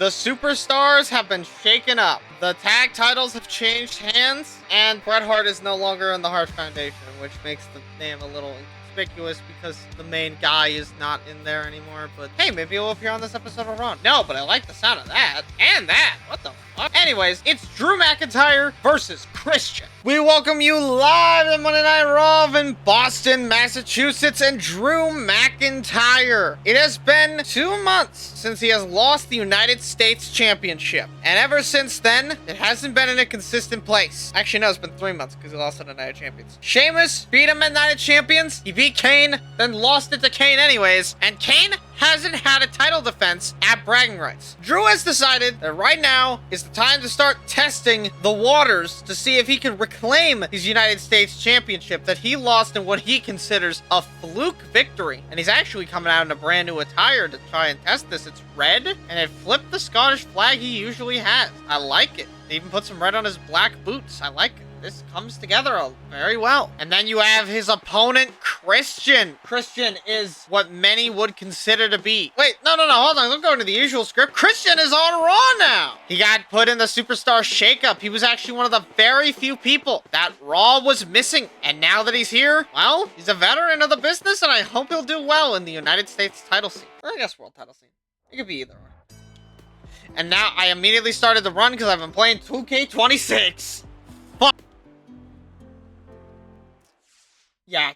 The superstars have been shaken up. The tag titles have changed hands, and Bret Hart is no longer in the Hart Foundation, which makes the name a little inconspicuous because the main guy is not in there anymore. But hey, maybe he'll appear on this episode of Raw. No, but I like the sound of that. And that. What the fuck? Anyways, it's Drew McIntyre versus Christian. We welcome you live in Monday Night Raw in Boston, Massachusetts, and Drew McIntyre. It has been 2 months since he has lost the United States Championship. And ever since then, it hasn't been in a consistent place. Actually, no, it's been 3 months because he lost to the Night of Champions. Sheamus beat him at Night of Champions. He beat Kane, then lost it to Kane anyways. And Kane hasn't had a title defense at bragging rights. Drew has decided that right now is the time to start testing the waters to see if he can reclaim his United States Championship that he lost in what he considers a fluke victory. And he's actually coming out in a brand new attire to try and test this. It's red, and it flipped the Scottish flag he usually has. I like it. They even put some red on his black boots. I like it. This comes together very well. And then you have his opponent, Christian. Christian is what many would consider to be... Wait, no, hold on. Don't go into the usual script. Christian is on Raw now. He got put in the Superstar Shakeup. He was actually one of the very few people that Raw was missing. And now that he's here, well, he's a veteran of the business, and I hope he'll do well in the United States title scene. Or I guess world title scene. It could be either or. And now I immediately started the run because I've been playing 2K26. Yeah.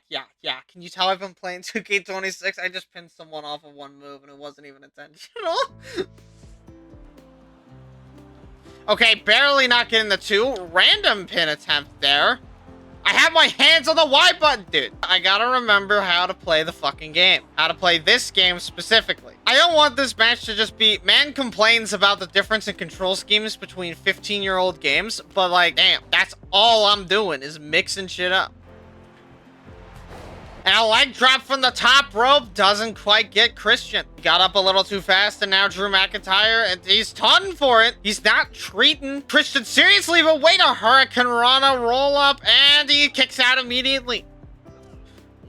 Can you tell I've been playing 2K26? I just pinned someone off of one move and it wasn't even intentional. Okay, barely not getting the 2. Random pin attempt there. I have my hands on the Y button, dude. I gotta remember how to play the fucking game. How to play this game specifically. I don't want this match to just be... Man complains about the difference in control schemes between 15-year-old games, but like, damn, that's all I'm doing is mixing shit up. And a leg drop from the top rope doesn't quite get Christian. He got up a little too fast, and now Drew McIntyre, and he's taunting for it. He's not treating Christian seriously, but wait, a Hurricane Rana roll up, and he kicks out immediately.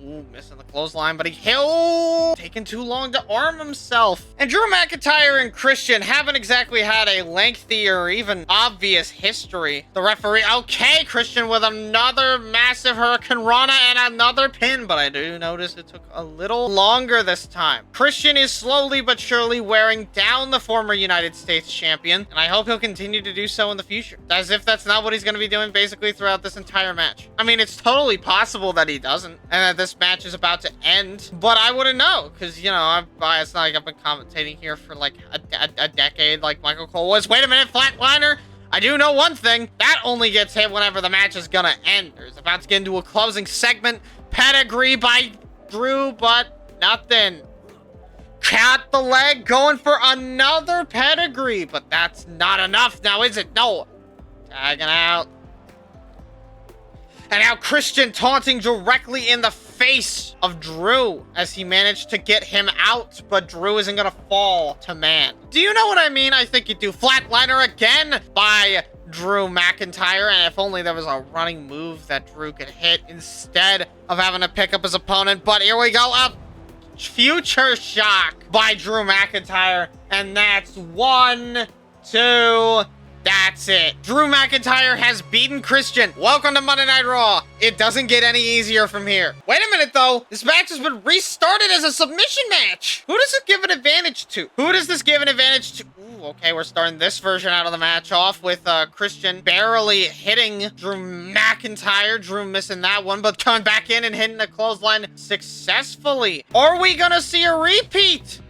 Ooh, missing the clothesline, but taking too long to arm himself. And Drew McIntyre and Christian haven't exactly had a lengthy or even obvious history. The referee, okay, Christian with another massive Hurricane Rana and another pin, but I do notice it took a little longer this time. Christian is slowly but surely wearing down the former United States champion, and I hope he'll continue to do so in the future. As if that's not what he's going to be doing basically throughout this entire match. I mean, it's totally possible that he doesn't, and that this match is about to end, but I wouldn't know because, you know, it's not like I've been commentating here for like a decade like Michael Cole was. Wait a minute, Flatliner. I do know one thing. That only gets hit whenever the match is gonna end. There's about to get into a closing segment. Pedigree by Drew, but nothing. Caught the leg, going for another pedigree, but that's not enough now, is it? No. Tagging out. And now Christian taunting directly in the face of Drew as he managed to get him out, but Drew isn't gonna fall to man. Do you know what I mean? I think you do. Flatliner again by Drew McIntyre, and if only there was a running move that Drew could hit instead of having to pick up his opponent. But here we go, up. Future shock by Drew McIntyre, and that's 1, 2... That's it. Drew McIntyre has beaten Christian. Welcome to Monday Night Raw. It doesn't get any easier from here. Wait a minute, though. This match has been restarted as a submission match. Who does it give an advantage to? Who does this give an advantage to? Ooh, okay, we're starting this version out of the match off with Christian barely hitting Drew McIntyre. Drew missing that one, but coming back in and hitting the clothesline successfully. Are we gonna see a repeat?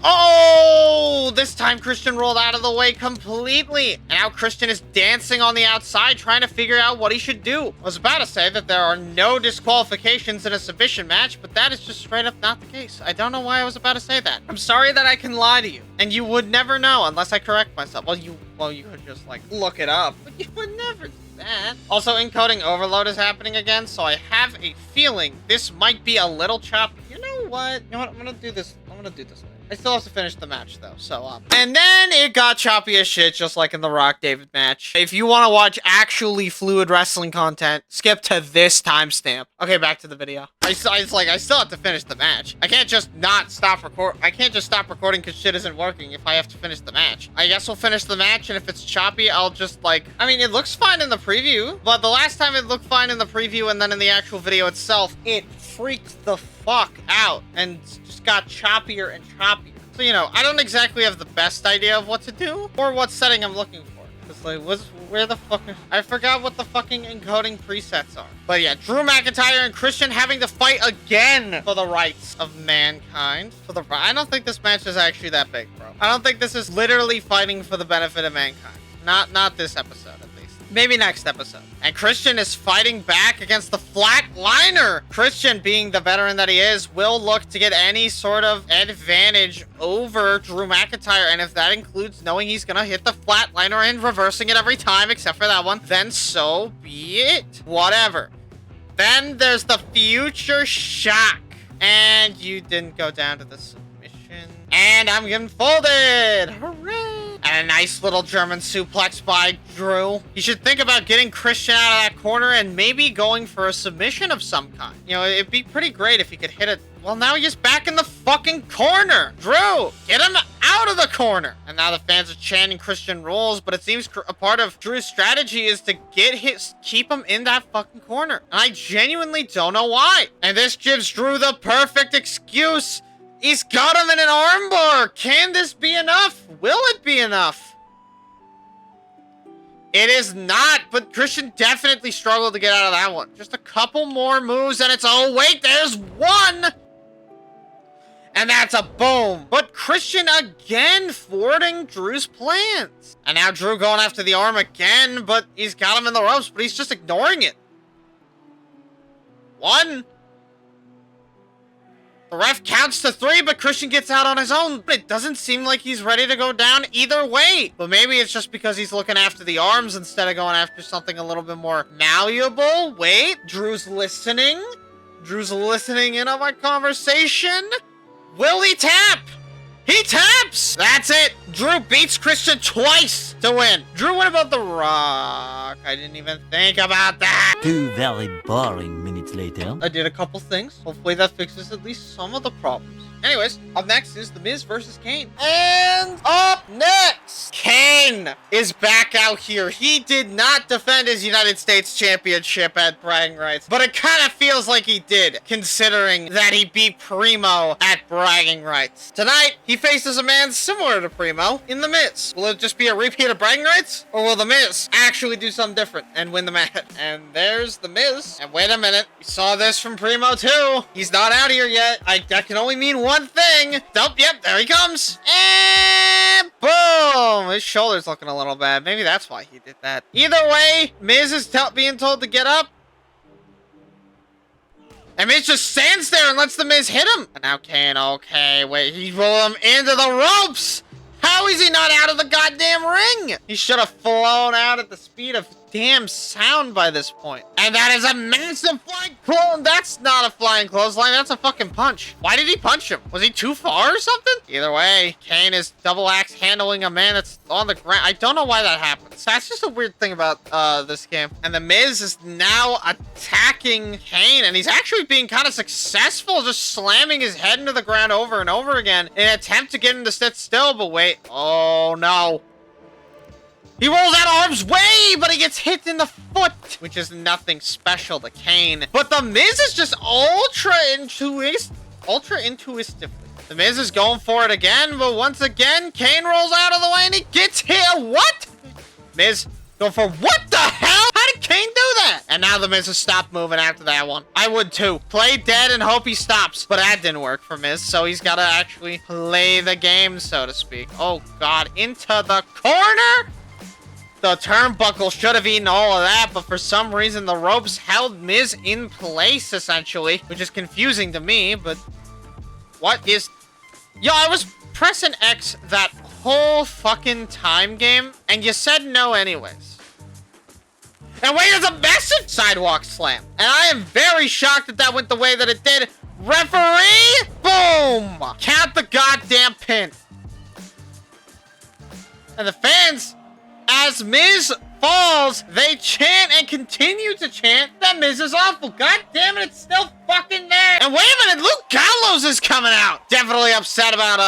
Oh, this time Christian rolled out of the way completely. And now Christian is dancing on the outside, trying to figure out what he should do. I was about to say that there are no disqualifications in a submission match, but that is just straight up not the case. I don't know why I was about to say that. I'm sorry that I can lie to you. And you would never know unless I correct myself. Well, you could just like look it up, but you would never do that. Also, encoding overload is happening again, so I have a feeling this might be a little choppy. You know what? I'm gonna do this way. I still have to finish the match though, so and then it got choppy as shit, just like in the Rock David match. If you want to watch actually fluid wrestling content, skip to this timestamp. Okay, back to the video. I still have to finish the match. I can't just not stop record. I can't just stop recording because shit isn't working if I have to finish the match. I guess we'll finish the match, and if it's choppy, I'll just like, I mean, it looks fine in the preview, but the last time it looked fine in the preview and then in the actual video itself, it freaked the fuck out and just got choppier and choppier. So, you know, I don't exactly have the best idea of what to do or what setting I'm looking for. It's like, where the fuck? I forgot what the fucking encoding presets are. But yeah, Drew McIntyre and Christian having to fight again for the rights of mankind. I don't think this match is actually that big, bro. I don't think this is literally fighting for the benefit of mankind. Not this episode, at least. Maybe next episode. And Christian is fighting back against the flatliner. Christian, being the veteran that he is, will look to get any sort of advantage over Drew McIntyre. And if that includes knowing he's gonna hit the flatliner and reversing it every time, except for that one, then so be it. Whatever. Then there's the future shock. And you didn't go down to the submission. And I'm getting folded. Hooray. And a nice little German suplex by Drew. You should think about getting Christian out of that corner and maybe going for a submission of some kind. You know, it'd be pretty great if he could hit it. Well, now he's back in the fucking corner. Drew, get him out of the corner. And now the fans are chanting Christian rules, but it seems a part of Drew's strategy is to keep him in that fucking corner. And I genuinely don't know why. And this gives Drew the perfect excuse. He's got him in an armbar. Can this be enough? Will it be enough? It is not, but Christian definitely struggled to get out of that one. Just a couple more moves and it's, oh wait, there's one. And that's a boom. But Christian again thwarting Drew's plans. And now Drew going after the arm again, but he's got him in the ropes, but he's just ignoring it. One. The ref counts to 3, but Christian gets out on his own. It doesn't seem like he's ready to go down either way. But maybe it's just because he's looking after the arms instead of going after something a little bit more malleable. Wait, Drew's listening. Drew's listening in on my conversation. Will he tap? He taps! That's it! Drew beats Christian twice to win. Drew, what about The Rock? I didn't even think about that. 2 very boring minutes later. I did a couple things. Hopefully that fixes at least some of the problems. Anyways, up next is The Miz versus Kane. And up next, Kane is back out here. He did not defend his United States Championship at bragging rights, but it kind of feels like he did, considering that he beat Primo at bragging rights. Tonight, he faces a man similar to Primo in The Miz. Will it just be a repeat of bragging rights? Or will The Miz actually do something different and win the match? And there's The Miz. And wait a minute, we saw this from Primo too. He's not out here yet. That can only mean one thing. Nope, yep, there he comes. And boom! His shoulder's looking a little bad. Maybe that's why he did that. Either way, Miz is being told to get up. And Miz just stands there and lets the Miz hit him. And now Kane, okay, wait, he rolled him into the ropes. How is he not out of the goddamn ring? He should have flown out at the speed of damn sound by this point. And that is a massive flying clone. That's not a flying clothesline. That's a fucking punch. Why did he punch him? Was he too far or something? Either way, Kane is double axe handling a man that's on the ground. I don't know why that happens. That's just a weird thing about this game. And the Miz is now attacking Kane, and he's actually being kind of successful, just slamming his head into the ground over and over again in an attempt to get him to sit still. But wait, oh no. He rolls out arms way, but he gets hit in the foot, which is nothing special to Kane. But the Miz is just ultra intuitively. The Miz is going for it again, but once again, Kane rolls out of the way and he gets hit. What? Miz going for what the hell? How did Kane do that? And now the Miz has stopped moving after that one. I would too. Play dead and hope he stops. But that didn't work for Miz, so he's got to actually play the game, so to speak. Oh, God. Into the corner? The turnbuckle should have eaten all of that, but for some reason the ropes held Miz in place, essentially, which is confusing to me, but what is... Yo, I was pressing X that whole fucking time game, and you said no anyways. And wait, there's a massive sidewalk slam, and I am very shocked that that went the way that it did. Referee! Boom! Count the goddamn pin. And the fans, as Miz falls, they chant and continue to chant that Miz is awful. God damn it, it's still fucking there. And wait a minute, Luke Gallows is coming out. Definitely upset about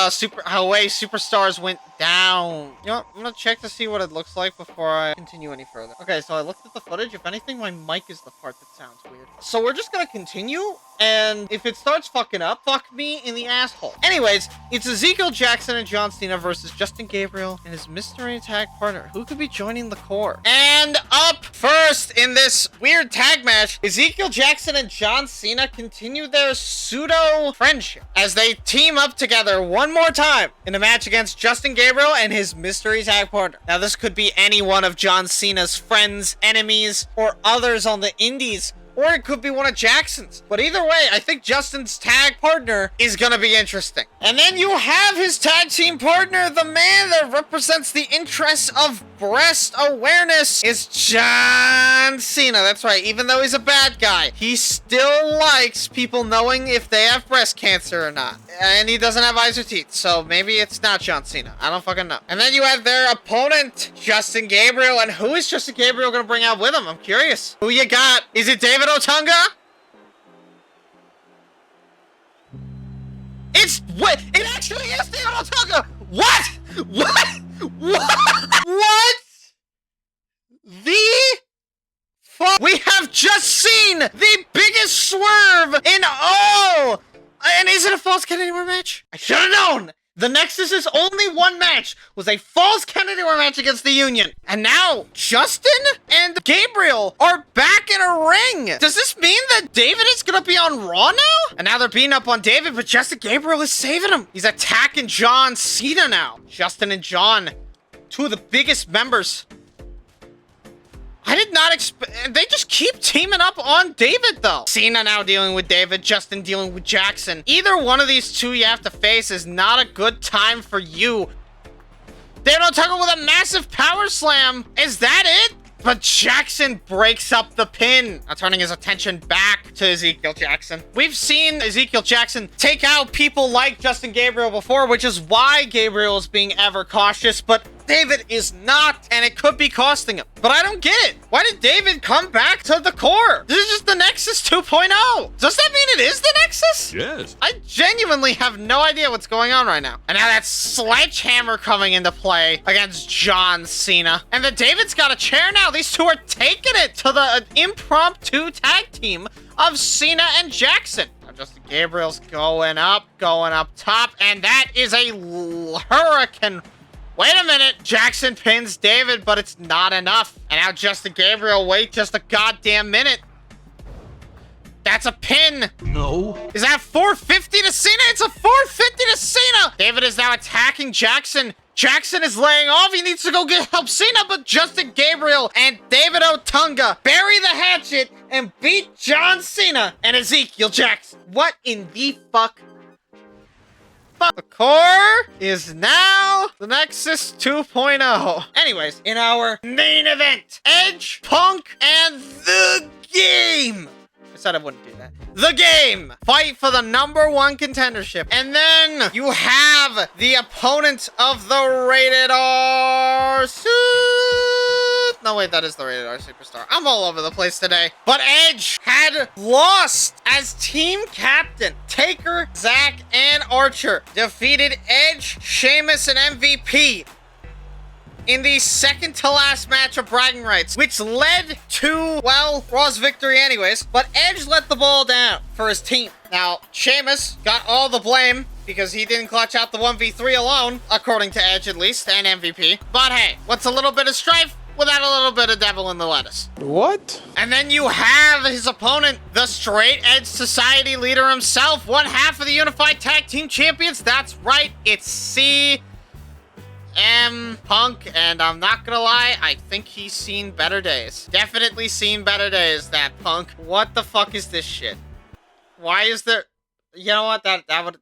how way Superstars went down. You know what? I'm gonna check to see what it looks like before I continue any further. Okay, so I looked at the footage. If anything, my mic is the part that sounds weird. So we're just gonna continue, and if it starts fucking up, fuck me in the asshole. Anyways, it's Ezekiel Jackson and John Cena versus Justin Gabriel and his mystery tag partner, who could be joining the core. And up first in this weird tag match, Ezekiel Jackson and John Cena continue their pseudo friendship as they team up together one more time in a match against Justin Gabriel and his mystery tag partner. Now, this could be any one of John Cena's friends, enemies, or others on the indies, or it could be one of Jackson's. But either way, I think Justin's tag partner is gonna be interesting. And then you have his tag team partner, the man that represents the interests of breast awareness, is John Cena. That's right, even though he's a bad guy, he still likes people knowing if they have breast cancer or not. And he doesn't have eyes or teeth, so maybe it's not John Cena. I don't fucking know. And then you have their opponent, Justin Gabriel. And who is Justin Gabriel gonna bring out with him? I'm curious. Who you got? Is it David Otunga? It actually is David Otunga! What? What? The fuck? We have just seen the biggest swerve in all! And is it a false count anywhere match? I should have known! The Nexus's only one match was a false count anywhere match against the Union. And now, Justin and Gabriel are back in a ring. Does this mean that David is gonna be on Raw now? And now they're beating up on David, but Justin Gabriel is saving him. He's attacking John Cena now. Justin and John, two of the biggest members. I did not expect... They just keep teaming up on David, though. Cena now dealing with David, Justin dealing with Jackson. Either one of these two you have to face is not a good time for you. David Otunga with a massive power slam. Is that it? But Jackson breaks up the pin, now turning his attention back to Ezekiel Jackson. We've seen Ezekiel Jackson take out people like Justin Gabriel before, which is why Gabriel is being ever cautious, but David is not, and it could be costing him. But I don't get it. Why did David come back to the core? This is just the Nexus 2.0. Does that mean it is the Nexus? Yes. I genuinely have no idea what's going on right now. And now that sledgehammer coming into play against John Cena. And then David's got a chair now. These two are taking it to the impromptu tag team of Cena and Jackson. Now Justin Gabriel's going up top, and that is a hurricane. Wait a minute, Jackson pins David, but it's not enough. And now Justin Gabriel, wait just a goddamn minute. That's a pin. No. Is that 450 to Cena? It's a 450 to Cena. David is now attacking Jackson. Jackson is laying off. He needs to go help Cena, but Justin Gabriel and David Otunga bury the hatchet and beat John Cena and Ezekiel Jackson. What in the fuck? The core is now the Nexus 2.0. Anyways, in our main event, Edge, Punk, and The Game. I said I wouldn't do that. The Game fight for the #1 contendership. And then you have the opponent of the Rated R No, wait, that is the Rated R Superstar. I'm all over the place today. But Edge had lost as team captain. Taker, Zack, and Archer defeated Edge, Sheamus, and MVP in the second to last match of bragging rights, which led to, well, Raw's victory anyways. But Edge let the ball down for his team. Now, Sheamus got all the blame because he didn't clutch out the 1v3 alone, according to Edge at least, and MVP. But hey, what's a little bit of strife without a little bit of devil in the lettuce? What? And then you have his opponent, the Straight Edge Society leader himself, one half of the Unified Tag Team Champions. That's right, it's CM Punk, and I'm not gonna lie, I think he's seen better days. Definitely seen better days, that Punk. What the fuck is this shit? Why is there... You know what? That would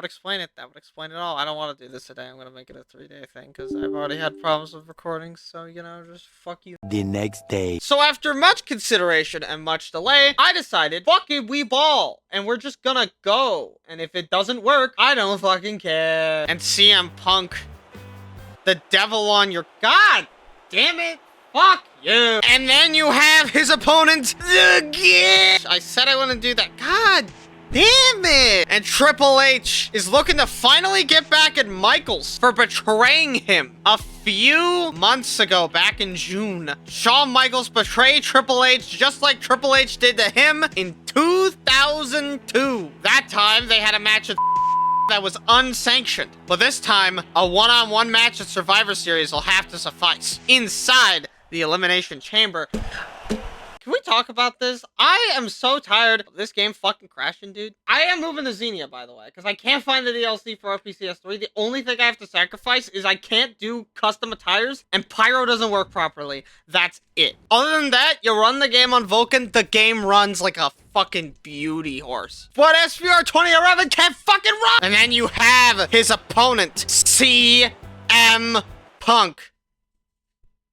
explain it. That would explain it all. I don't want to do this today. I'm gonna make it a 3-day thing because I've already had problems with recordings. So you know, just fuck you. The next day. So after much consideration and much delay, I decided, fuck it, we ball, and we're just gonna go. And if it doesn't work, I don't fucking care. And CM Punk, the devil on your god damn it. Fuck you. And then you have his opponent, again. I said I wouldn't do that. God damn it. And Triple H is looking to finally get back at Michaels for betraying him. A few months ago, back in June, Shawn Michaels betrayed Triple H just like Triple H did to him in 2002. That time, they had a match at that was unsanctioned. But this time, a one-on-one match at Survivor Series will have to suffice. Inside the Elimination Chamber. Can we talk about this? I am so tired of this game fucking crashing, dude. I am moving to Xenia, by the way, because I can't find the DLC for RPCS3. The only thing I have to sacrifice is I can't do custom attires, and Pyro doesn't work properly. That's it. Other than that, you run the game on Vulcan, the game runs like a fucking beauty horse. But SPR 2011 can't fucking run! And then you have his opponent, CM Punk.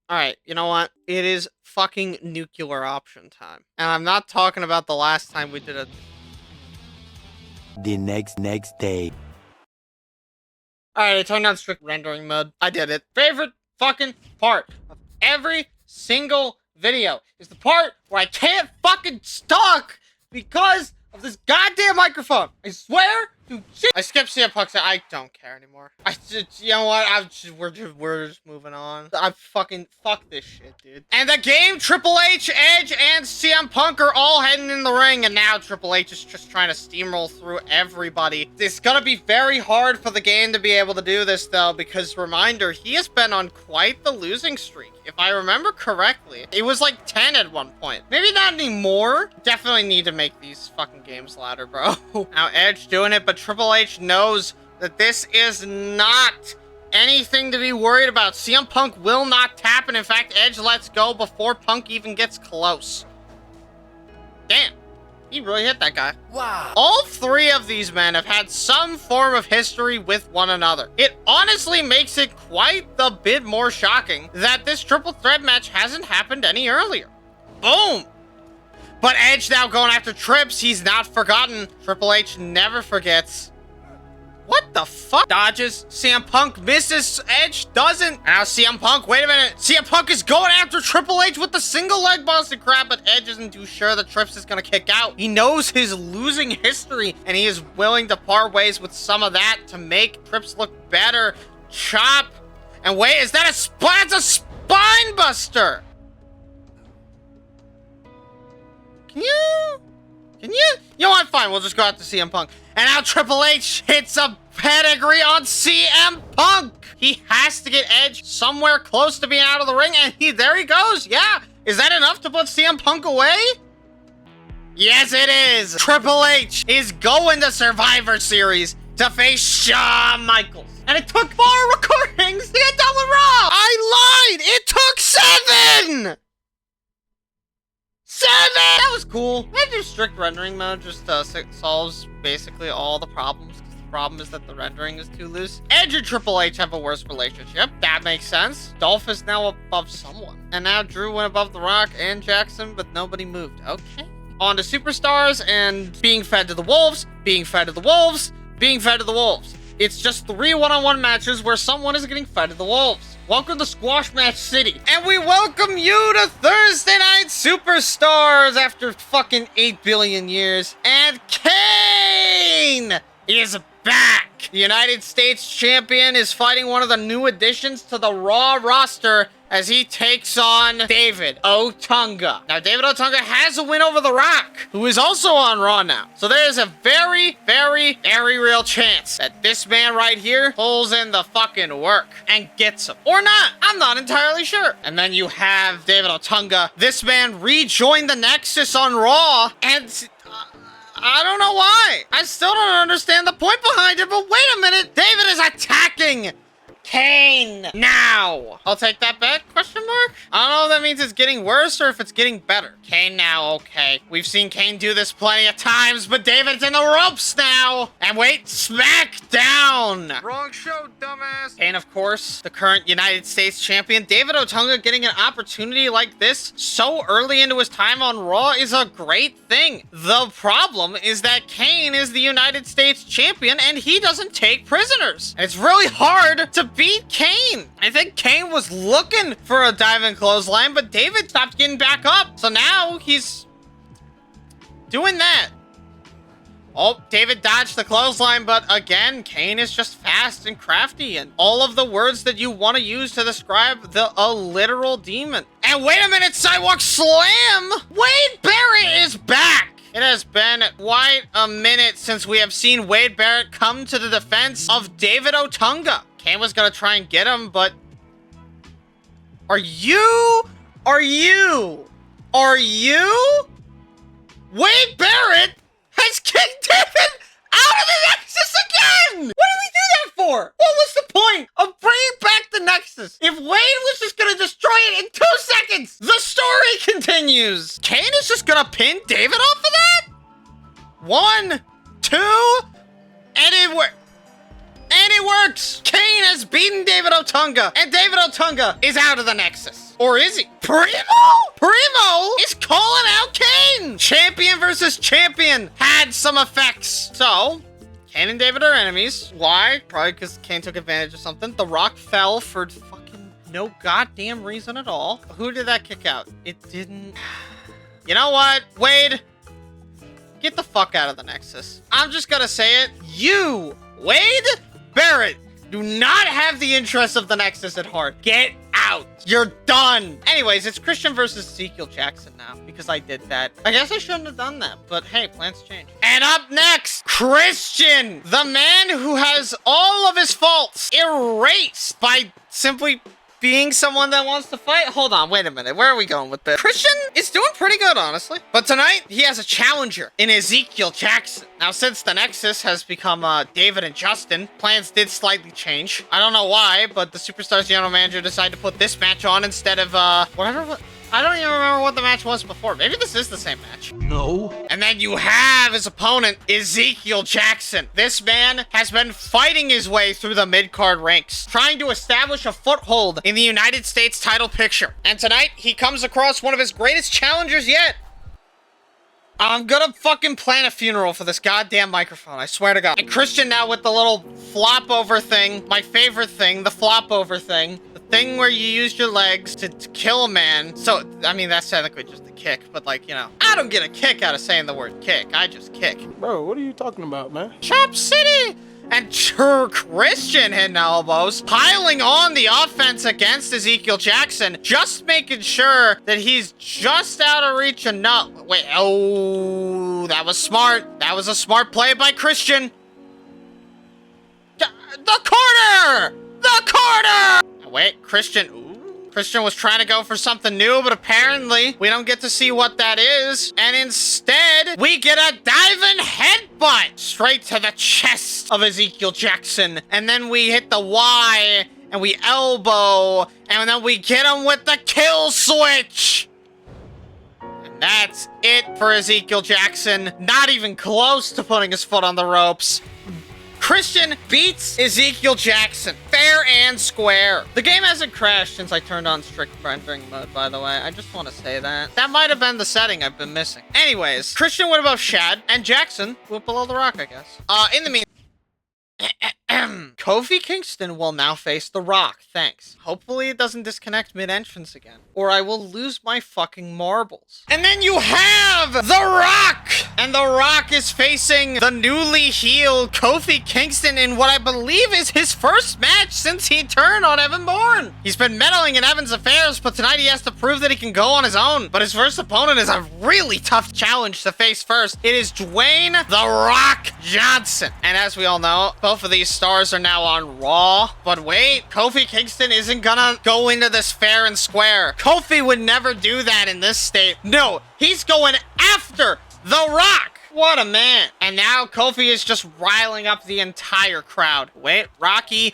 Alright, you know what? It is fucking nuclear option time. And I'm not talking about the last time we did it. The next day. Alright, I turned on strict rendering mode. I did it. Favorite fucking part of every single video is the part where I can't fucking talk because of this goddamn microphone. I swear to shit. I skipped CM Punk. I don't care anymore. You know what? We're just moving on. I fucking fuck this shit, dude. And the game, Triple H, Edge, and CM Punk are all heading in the ring, and now Triple H is just trying to steamroll through everybody. It's gonna be very hard for the game to be able to do this, though, because reminder, he has been on quite the losing streak. If I remember correctly, it was like 10 at one point. Maybe not anymore. Definitely need to make these fucking games louder, bro. Now Edge doing it, but Triple H knows that this is not anything to be worried about. CM Punk will not tap, and in fact, Edge lets go before Punk even gets close. Damn. He really hit that guy. Wow. All three of these men have had some form of history with one another. It honestly makes it quite a bit more shocking that this triple threat match hasn't happened any earlier. Boom. But Edge now going after Trips. He's not forgotten. Triple H never forgets. What the fuck? Dodges. CM Punk misses. Edge doesn't. Now CM Punk, wait a minute. CM Punk is going after Triple H with the single leg busted crap, but Edge isn't too sure that Trips is gonna kick out. He knows his losing history, and he is willing to part ways with some of that to make Trips look better. Chop. And wait, is that that's a spine buster? Can you? You know what? Fine, we'll just go out to CM Punk. And now Triple H hits a pedigree on CM Punk. He has to get Edge somewhere close to being out of the ring, and there he goes. Yeah. Is that enough to put CM Punk away? Yes, it is. Triple H is going to Survivor Series to face Shawn Michaels. And it took 4 recordings to get done with Raw. I lied. It took 7. 7! That was cool. I do strict rendering mode just solves basically all the problems. The problem is that the rendering is too loose. Edge and Triple H have a worse relationship. That makes sense. Dolph is now above someone. And now Drew went above The Rock and Jackson, but nobody moved. Okay. On to Superstars and being fed to the Wolves, being fed to the Wolves, being fed to the Wolves. It's just 3 one-on-one matches where someone is getting fed to the Wolves. Welcome to Squash Match City. And we welcome you to Thursday Night Superstars after fucking 8 billion years. And Kane is back. The United States champion is fighting one of the new additions to the Raw roster as he takes on David Otunga. Now, David Otunga has a win over The Rock, who is also on Raw now. So there is a very, very, very real chance that this man right here pulls in the fucking work and gets him. Or not. I'm not entirely sure. And then you have David Otunga. This man rejoined the Nexus on Raw, and I don't know why. I still don't understand the point behind it, but wait a minute. David is attacking Kane now. I'll take that bet, question mark? I don't know if that means it's getting worse or if it's getting better. Kane now, okay. We've seen Kane do this plenty of times, but David's in the ropes now. And wait, SmackDown. Wrong show, dumbass. Kane, of course, the current United States champion. David Otunga getting an opportunity like this so early into his time on Raw is a great thing. The problem is that Kane is the United States champion and he doesn't take prisoners. And it's really hard to beat Kane. I think Kane was looking for a diving clothesline, but David stopped getting back up. So now he's doing that. Oh, David dodged the clothesline, but again, Kane is just fast and crafty and all of the words that you want to use to describe a literal demon. And wait a minute, Sidewalk Slam! Wade Barrett is back! It has been quite a minute since we have seen Wade Barrett come to the defense of David Otunga. Kane was gonna try and get him, but... Are you? Wade Barrett has kicked David out of the Nexus again! What did we do that for? What was the point of bringing back the Nexus? If Wade was just gonna destroy it in 2 seconds, the story continues. Kane is just gonna pin David off of that? 1, 2, and it works. Kane has beaten David Otunga, and David Otunga is out of the Nexus. Or is he? Primo is calling out Kane. Champion versus champion had some effects. So, Kane and David are enemies. Why? Probably because Kane took advantage of something. The Rock fell for fucking no goddamn reason at all. Who did that kick out? It didn't... You know what, Wade? Get the fuck out of the Nexus. I'm just gonna say it. You, Wade Barrett, do not have the interests of the Nexus at heart. Get out. You're done. Anyways, it's Christian versus Ezekiel Jackson now because I did that. I guess I shouldn't have done that, but hey, plans change. And up next, Christian, the man who has all of his faults erased by simply being someone that wants to fight. Hold on, wait a minute. Where are we going with this? Christian is doing pretty good, honestly. But tonight, he has a challenger in Ezekiel Jackson. Now, since the Nexus has become David and Justin, plans did slightly change. I don't know why, but the Superstars general manager decided to put this match on instead of, whatever. I don't even remember what the match was before. Maybe this is the same match. No. And then you have his opponent, Ezekiel Jackson. This man has been fighting his way through the mid-card ranks, trying to establish a foothold in the United States title picture. And tonight, he comes across one of his greatest challengers yet. I'm gonna fucking plan a funeral for this goddamn microphone, I swear to God. And Christian now with the little flop over thing, my favorite thing, the flop over thing. Thing where you use your legs to kill a man. So, I mean, that's technically just a kick, but like, you know, I don't get a kick out of saying the word kick. I just kick. Bro, what are you talking about, man? Chop City! And Christian hitting elbows, piling on the offense against Ezekiel Jackson, just making sure that he's just out of reach enough. Wait, oh, that was smart. That was a smart play by Christian. The corner! The corner! Wait, Christian. Ooh. Christian was trying to go for something new, but apparently we don't get to see what that is. And instead, we get a diving headbutt straight to the chest of Ezekiel Jackson. And then we hit the Y, and we elbow, and then we get him with the kill switch. And that's it for Ezekiel Jackson. Not even close to putting his foot on the ropes. Christian beats Ezekiel Jackson, fair and square. The game hasn't crashed since I turned on strict rendering mode, by the way. I just want to say that. That might have been the setting I've been missing. Anyways, Christian went above Shad, and Jackson went below The Rock, I guess. In the meantime, Kofi Kingston will now face The Rock, thanks. Hopefully it doesn't disconnect mid-entrance again, or I will lose my fucking marbles. And then you have The Rock! And The Rock is facing the newly healed Kofi Kingston in what I believe is his first match since he turned on Evan Bourne. He's been meddling in Evan's affairs, but tonight he has to prove that he can go on his own. But his first opponent is a really tough challenge to face first. It is Dwayne The Rock Johnson. And as we all know, both of these stars are now on Raw. But wait, Kofi Kingston isn't gonna go into this fair and square. Kofi would never do that in this state. No, he's going after The Rock. What a man. And now Kofi is just riling up the entire crowd. Wait, Rocky.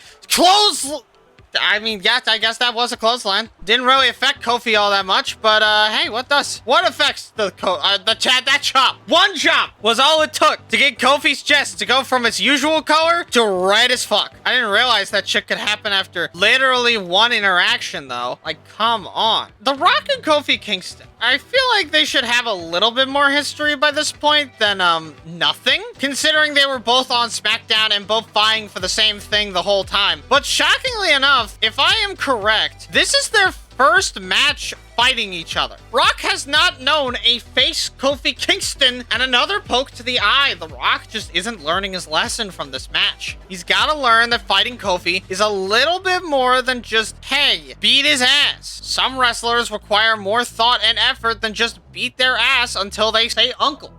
I mean, yes, I guess that was a clothesline. Didn't really affect Kofi all that much, but hey, what does? What affects the that chop? One chop was all it took to get Kofi's chest to go from its usual color to red as fuck. I didn't realize that shit could happen after literally one interaction, though. Like, come on. The Rock and Kofi Kingston. I feel like they should have a little bit more history by this point than, nothing. Considering they were both on SmackDown and both vying for the same thing the whole time. But shockingly enough, if I am correct, this is their first match fighting each other. Rock has not known a face Kofi Kingston and another poke to the eye. The Rock just isn't learning his lesson from this match. He's got to learn that fighting Kofi is a little bit more than just, hey, beat his ass. Some wrestlers require more thought and effort than just beat their ass until they say uncle.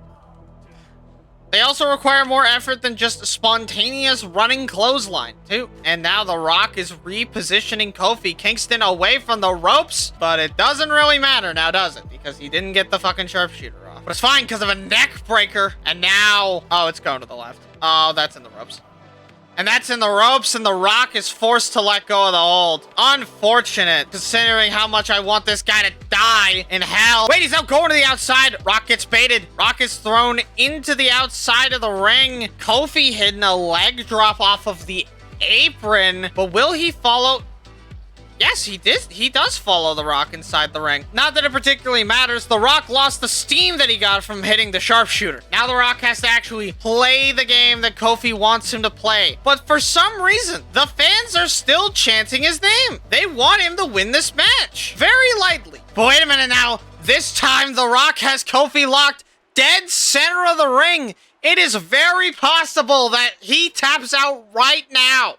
They also require more effort than just a spontaneous running clothesline, too. And now The Rock is repositioning Kofi Kingston away from the ropes, but it doesn't really matter now, does it? Because he didn't get the fucking sharpshooter off. But it's fine because of a neck breaker. And now, oh, it's going to the left. Oh, that's in the ropes. And that's in the ropes, and The Rock is forced to let go of the hold. Unfortunate, considering how much I want this guy to die in hell. Wait, he's now going to the outside. Rock gets baited. Rock is thrown into the outside of the ring. Kofi hitting a leg drop off of the apron, but will he follow? Yes, he did. He does follow The Rock inside the ring. Not that it particularly matters. The Rock lost the steam that he got from hitting the sharpshooter. Now The Rock has to actually play the game that Kofi wants him to play. But for some reason, the fans are still chanting his name. They want him to win this match. Very lightly. But wait a minute now. This time, The Rock has Kofi locked dead center of the ring. It is very possible that he taps out right now.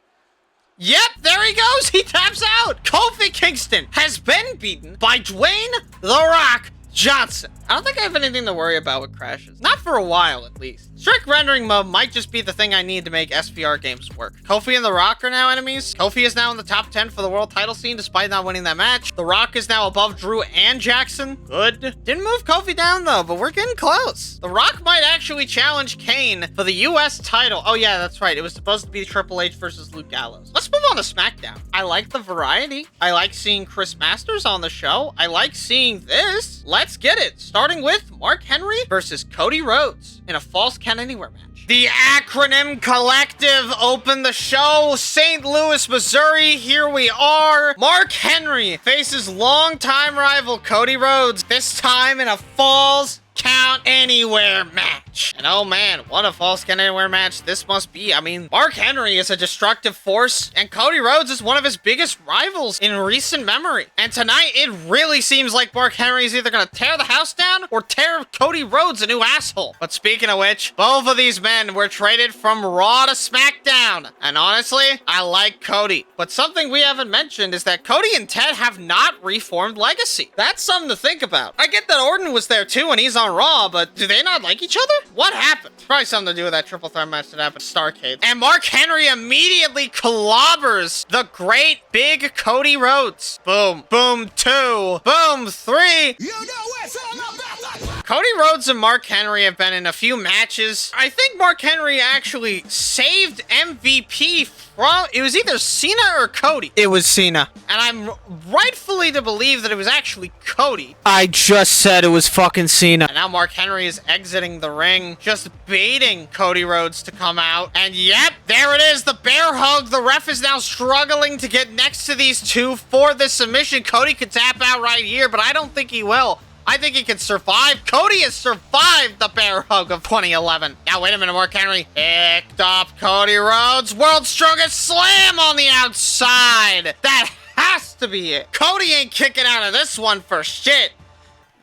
Yep, there he goes. He taps out. Kofi Kingston has been beaten by Dwayne The Rock Johnson. I don't think I have anything to worry about with crashes. Not for a while, at least. Strict rendering mode might just be the thing I need to make SVR games work. Kofi and The Rock are now enemies. Kofi is now in the top 10 for the world title scene despite not winning that match. The Rock is now above Drew and Jackson. Good. Didn't move Kofi down, though, but we're getting close. The Rock might actually challenge Kane for the US title. Oh, yeah, that's right. It was supposed to be Triple H versus Luke Gallows. Let's move on to SmackDown. I like the variety. I like seeing Chris Masters on the show. I like seeing this. Let's get it. Starting with Mark Henry versus Cody Rhodes in a false count anywhere match. The Acronym Collective opened the show. St. Louis, Missouri. Here we are. Mark Henry faces longtime rival Cody Rhodes, this time in a falls count anywhere match. And oh man, what a false count anywhere match this must be. I mean, Mark Henry is a destructive force, and Cody Rhodes is one of his biggest rivals in recent memory. And tonight, it really seems like Mark Henry is either gonna tear the house down or tear Cody Rhodes a new asshole. But speaking of which, both of these men were traded from Raw to SmackDown. And honestly, I like Cody. But something we haven't mentioned is that Cody and Ted have not reformed Legacy. That's something to think about. I get that Orton was there too and he's on Raw, but do they not like each other? What happened? Probably something to do with that triple threat match that happened at Starrcade. And Mark Henry immediately clobbers the great big Cody Rhodes. Boom. Boom 2. Boom 3. You know it's all about. Cody Rhodes and Mark Henry have been in a few matches. I think Mark Henry actually saved MVP from, it was either Cena or Cody. It was Cena. And I'm rightfully to believe that it was actually Cody. I just said it was fucking Cena. And now Mark Henry is exiting the ring, just baiting Cody Rhodes to come out. And yep, there it is, the bear hug. The ref is now struggling to get next to these two for the submission. Cody could tap out right here, but I don't think he will. I think he can survive. Cody has survived the bear hug of 2011. Now, wait a minute, Mark Henry picked up Cody Rhodes. World's strongest slam on the outside. That has to be it. Cody ain't kicking out of this one for shit.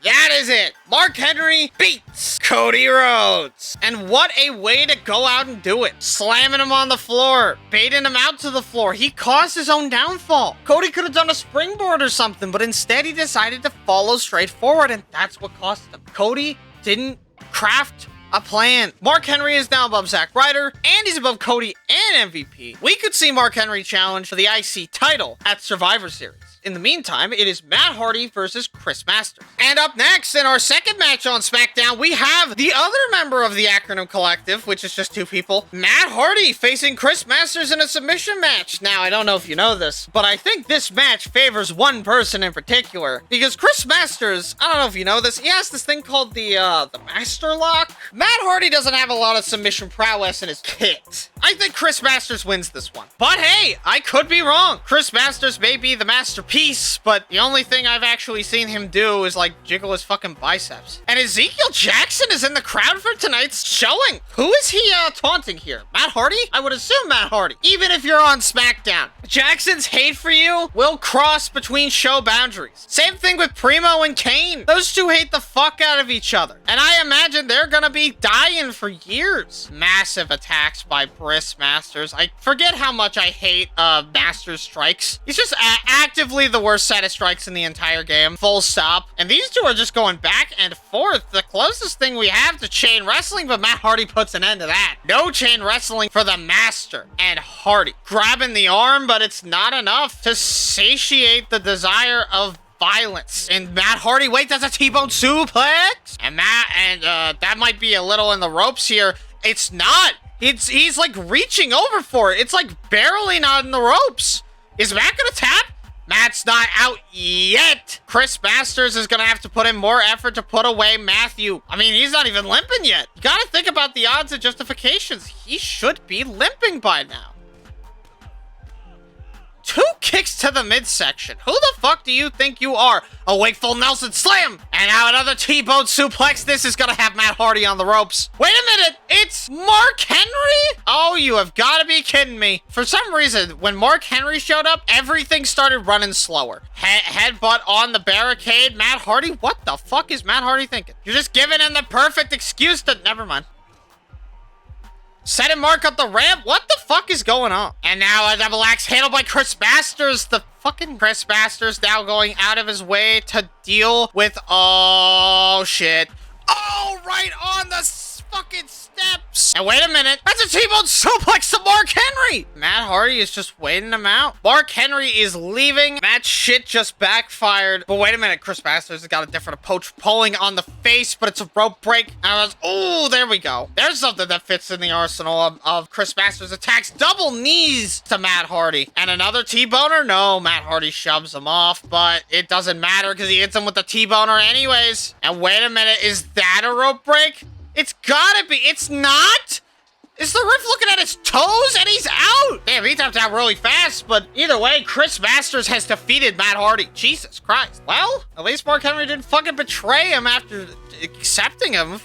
That is it. Mark Henry beats Cody Rhodes. And what a way to go out and do it. Slamming him on the floor, baiting him out to the floor. He caused his own downfall. Cody could have done a springboard or something, but instead he decided to follow straight forward, and that's what cost him. Cody didn't craft a plan. Mark Henry is now above Zack Ryder, and he's above Cody and MVP. We could see Mark Henry challenge for the IC title at Survivor Series. in the meantime, it is Matt Hardy versus Chris Masters. And up next, in our second match on SmackDown, we have the other member of the Acronym Collective, which is just two people, Matt Hardy facing Chris Masters in a submission match. Now, I don't know if you know this, but I think this match favors one person in particular, because Chris Masters, I don't know if you know this, he has this thing called the Master Lock. Matt Hardy doesn't have a lot of submission prowess in his kit. I think Chris Masters wins this one. But hey, I could be wrong. Chris Masters may be the masterpiece, but the only thing I've actually seen him do is like jiggle his fucking biceps. And Ezekiel Jackson is in the crowd for tonight's showing. Who is he taunting here? Matt Hardy? I would assume Matt Hardy, even if you're on SmackDown. Jackson's hate for you will cross between show boundaries. Same thing with Primo and Kane. Those two hate the fuck out of each other. And I imagine they're gonna be dying for years. Massive attacks by Chris Masters. I forget how much I hate Masters strikes. He's just actively the worst set of strikes in the entire game. Full stop. And these two are just going back and forth. The closest thing we have to chain wrestling, but Matt Hardy puts an end to that. No chain wrestling for the Master and Hardy. Grabbing the arm, but it's not enough to satiate the desire of violence. And Matt Hardy, wait, that's a T-bone suplex? And that might be a little in the ropes here. It's not. He's like reaching over for it. It's like barely not in the ropes. Is Matt gonna tap? Matt's not out yet. Chris Masters is gonna have to put in more effort to put away Matthew. I mean, he's not even limping yet. You gotta think about the odds and justifications. He should be limping by now. Two kicks to the midsection. Who the fuck do you think you are? A wakeful Nelson slam. And now another T-bone suplex. This is gonna have Matt Hardy on the ropes. Wait a minute. It's Mark Henry? Oh, you have got to be kidding me. For some reason, when Mark Henry showed up, everything started running slower. Headbutt on the barricade. Matt Hardy? What the fuck is Matt Hardy thinking? You're just giving him the perfect excuse to... Never mind. Set and mark up the ramp? What the fuck is going on? And now a double axe handled by Chris Masters. The fucking Chris Masters now going out of his way to deal with... Oh, shit. Oh, right on the fucking steps. And wait a minute. That's a T-bone suplex to Mark Henry. Matt Hardy is just waiting him out. Mark Henry is leaving. That shit just backfired. But wait a minute. Chris Masters has got a different approach. Pulling on the face, but it's a rope break. Oh, there we go. There's something that fits in the arsenal of Chris Masters' attacks. Double knees to Matt Hardy. And another T-boner? No, Matt Hardy shoves him off, but it doesn't matter because he hits him with the T-boner anyways. And wait a minute. Is that a rope break? It's gotta be. It's not. Is the ref looking at his toes and he's out? Damn, he tapped out really fast, but either way, Chris Masters has defeated Matt Hardy. Jesus Christ. Well, at least Mark Henry didn't fucking betray him after accepting him.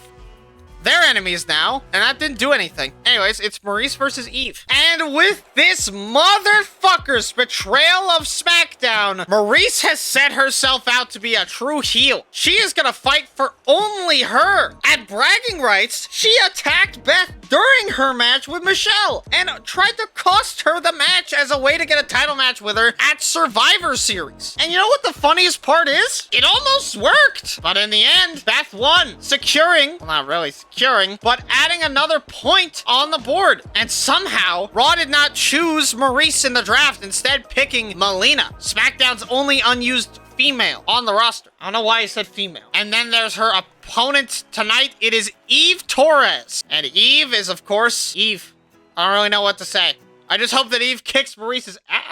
They're enemies now, and that didn't do anything. Anyways, it's Maurice versus Eve. And with this motherfucker's betrayal of SmackDown, Maurice has set herself out to be a true heel. She is gonna fight for only her. At bragging rights, she attacked Beth during her match with Michelle and tried to cost her the match as a way to get a title match with her at Survivor Series. And you know what the funniest part is? It almost worked. But in the end, Beth won, securing, well, not really securing, but adding another point on the board. And somehow, Raw did not choose Maurice in the draft, instead picking Melina, SmackDown's only unused female on the roster. I don't know why I said female. And then there's her opponent tonight. It is Eve Torres. And Eve is, of course, Eve. I don't really know what to say. I just hope that Eve kicks Maurice's ass.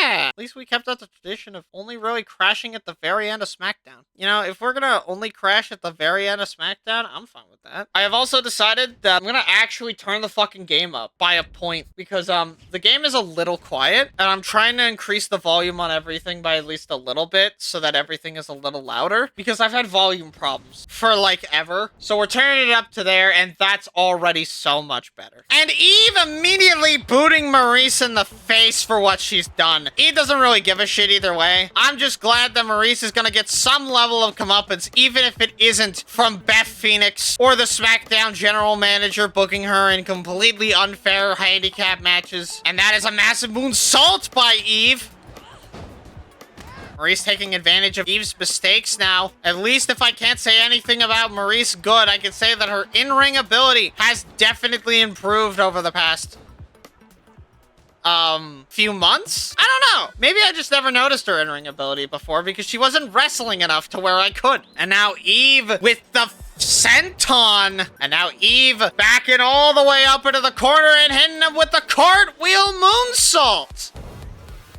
At least we kept up the tradition of only really crashing at the very end of SmackDown. You know, if we're gonna only crash at the very end of SmackDown, I'm fine with that. I have also decided that I'm gonna actually turn the fucking game up by a point because the game is a little quiet and I'm trying to increase the volume on everything by at least a little bit so that everything is a little louder because I've had volume problems for like ever. So we're turning it up to there and that's already so much better. And Eve immediately booting Maurice in the face for what she's done. Eve doesn't really give a shit either way. I'm just glad that Maurice is gonna get some level of comeuppance, even if it isn't from Beth Phoenix or the SmackDown general manager booking her in completely unfair handicap matches. And that is a massive moonsault by Eve. Maurice taking advantage of Eve's mistakes now. At least if I can't say anything about Maurice good, I can say that her in-ring ability has definitely improved over the past few months? I don't know. Maybe I just never noticed her in-ring ability before because she wasn't wrestling enough to where I could. And now Eve with the senton. And now Eve backing all the way up into the corner and hitting him with the cartwheel moonsault.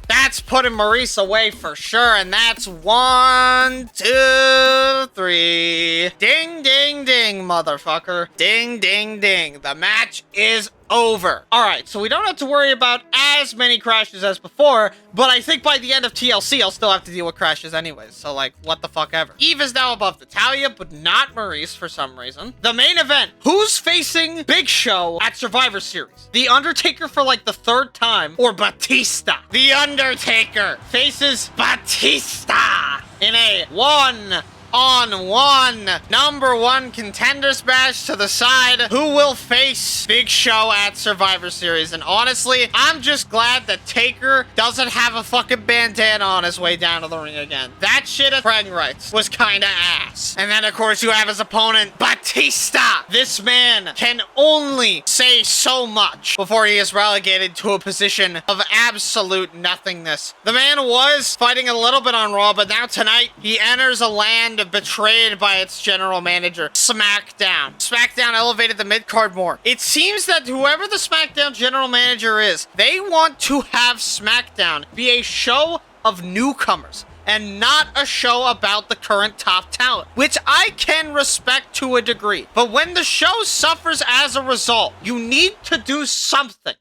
That's putting Maurice away for sure. And that's 1, 2, 3. Ding, ding, ding, motherfucker. Ding, ding, ding. The match is over. All right, so we don't have to worry about as many crashes as before, but I think by the end of TLC, I'll still have to deal with crashes anyways. So like, what the fuck ever. Eve is now above Natalia, but not Maurice for some reason. The main event, who's facing Big Show at Survivor Series? The Undertaker for like the 3rd time, or Batista? The Undertaker faces Batista in a 1-on-1 number 1 contenders match to the side. Who will face Big Show at Survivor Series? And honestly, I'm just glad that Taker doesn't have a fucking bandana on his way down to the ring again. That shit at Bragging Rights was kinda ass. And then of course you have his opponent, Batista. This man can only say so much before he is relegated to a position of absolute nothingness. The man was fighting a little bit on Raw, but now tonight he enters a land betrayed by its general manager, SmackDown. SmackDown elevated the mid-card more. It seems that whoever the SmackDown general manager is, they want to have SmackDown be a show of newcomers and not a show about the current top talent, which I can respect to a degree. But when the show suffers as a result, you need to do something.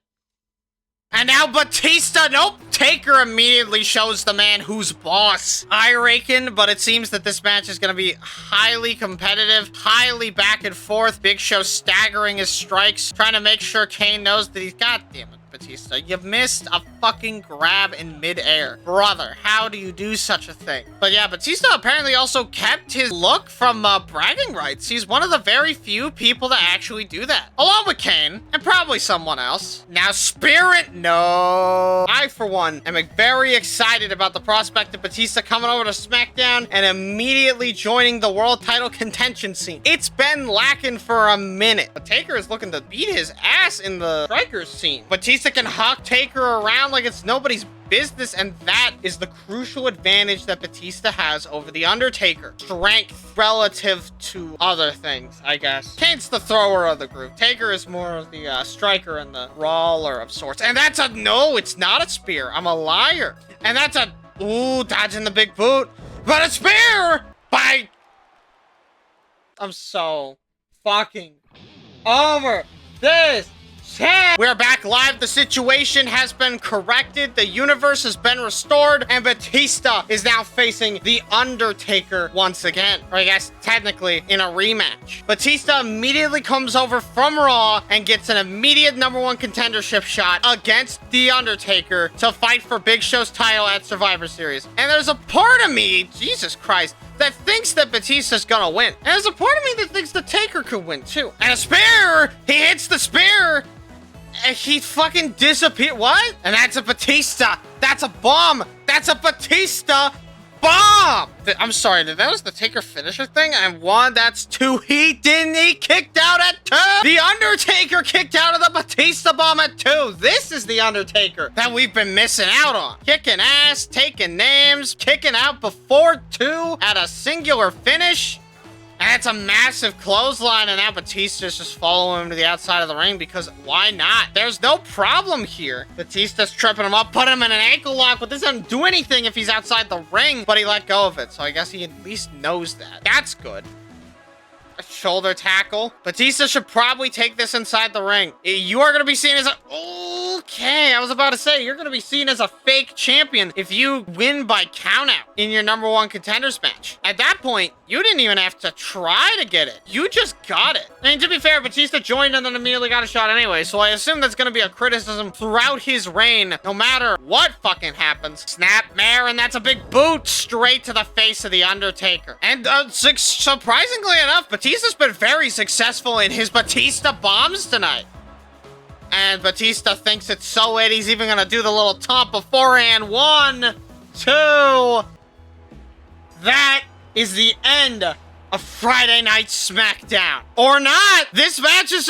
And now Batista, nope, Taker immediately shows the man who's boss. I reckon, but it seems that this match is going to be highly competitive, highly back and forth. Big Show staggering his strikes, trying to make sure Kane knows that he's, goddamn it, Batista, you've missed a fucking grab in midair. Brother, how do you do such a thing? But yeah, Batista apparently also kept his look from Bragging Rights. He's one of the very few people to actually do that. Along with Kane, and probably someone else. Now, Spirit, no. I, for one, am very excited about the prospect of Batista coming over to SmackDown and immediately joining the world title contention scene. It's been lacking for a minute, but Taker is looking to beat his ass in the strikers scene. Batista can hawk Taker around like it's nobody's business, and that is the crucial advantage that Batista has over the Undertaker. Strength relative to other things, I guess. Kane's the thrower of the group. Taker is more of the striker and the brawler of sorts. And that's a, no, it's not a spear. I'm a liar. And that's a, ooh, dodging the big boot. But a spear by... I'm so fucking over this. We're back live. The situation has been corrected. The universe has been restored. And Batista is now facing The Undertaker once again. Or I guess technically in a rematch. Batista immediately comes over from Raw and gets an immediate #1 contendership shot against The Undertaker to fight for Big Show's title at Survivor Series. And there's a part of me, Jesus Christ, that thinks that Batista's gonna win. And there's a part of me that thinks the Taker could win too. And a spear! He hits the spear! And he fucking disappeared. What? And that's a Batista. That's a bomb. That's a Batista bomb. I'm sorry, that was the Taker finisher thing? And 1, that's 2. He kicked out at 2. The Undertaker kicked out of the Batista bomb at 2. This is the Undertaker that we've been missing out on. Kicking ass, taking names, kicking out before 2 at a singular finish. And it's a massive clothesline, and now Batista's just following him to the outside of the ring because why not? There's no problem here. Batista's tripping him up, putting him in an ankle lock, but this doesn't do anything if he's outside the ring, but he let go of it, so I guess he at least knows that. That's good. A shoulder tackle. Batista should probably take this inside the ring. You are going to be seen as a... Okay, I was about to say, you're going to be seen as a fake champion if you win by countout in your #1 contenders match. At that point, you didn't even have to try to get it. You just got it. I mean, to be fair, Batista joined and then immediately got a shot anyway, so I assume that's going to be a criticism throughout his reign, no matter what fucking happens. Snapmare, and that's a big boot straight to the face of The Undertaker. And surprisingly enough, Batista's been very successful in his Batista bombs tonight. And Batista thinks it's so it, he's even gonna do the little taunt beforehand. 1, 2. That is the end of Friday Night SmackDown. Or not! This match is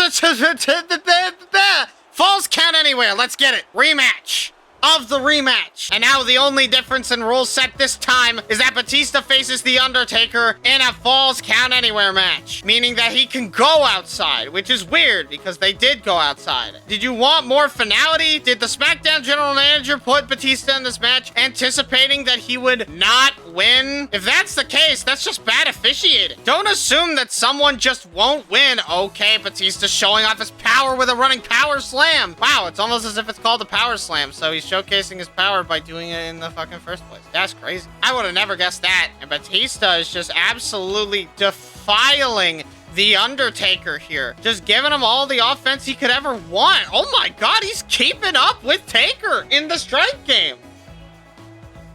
Falls count anywhere. Let's get it. Rematch of the rematch. And now the only difference in rule set this time is that Batista faces The Undertaker in a falls count anywhere match, meaning that he can go outside, which is weird because they did go outside. Did you want more finality? Did the SmackDown general manager put Batista in this match anticipating that he would not win? If that's the case, that's just bad officiating. Don't assume that someone just won't win. Okay, Batista showing off his power with a running power slam. Wow, it's almost as if it's called a power slam, so he's showcasing his power by doing it in the fucking first place. That's crazy. I would have never guessed that. And Batista is just absolutely defiling The Undertaker here. Just giving him all the offense he could ever want. Oh my god, he's keeping up with Taker in the strike game.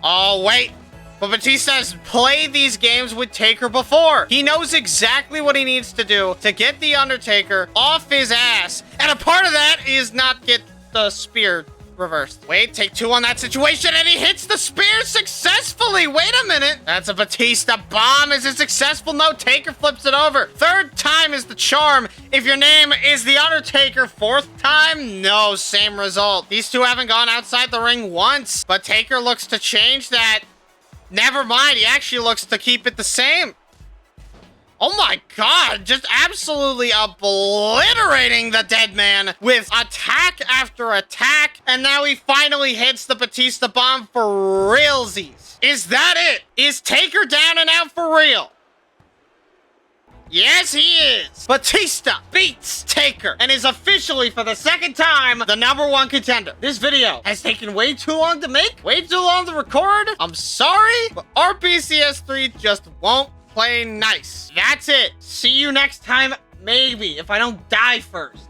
Oh, wait. But Batista has played these games with Taker before. He knows exactly what he needs to do to get The Undertaker off his ass. And a part of that is not get the spear reversed. Wait, take two on that situation, and he hits the spear successfully. Wait a minute. That's a Batista bomb. Is it successful? No, Taker flips it over. Third time is the charm. If your name is The Undertaker, fourth time, no, same result. These two haven't gone outside the ring once, but Taker looks to change that. Never mind, he actually looks to keep it the same. Oh my god, just absolutely obliterating the dead man with attack after attack. And now he finally hits the Batista bomb for realsies. Is that it? Is Taker down and out for real? Yes, he is. Batista beats Taker and is officially, for the second time, the #1 contender. This video has taken way too long to make, way too long to record. I'm sorry, but RPCS3 just won't play nice. That's it. See you next time, maybe, if I don't die first.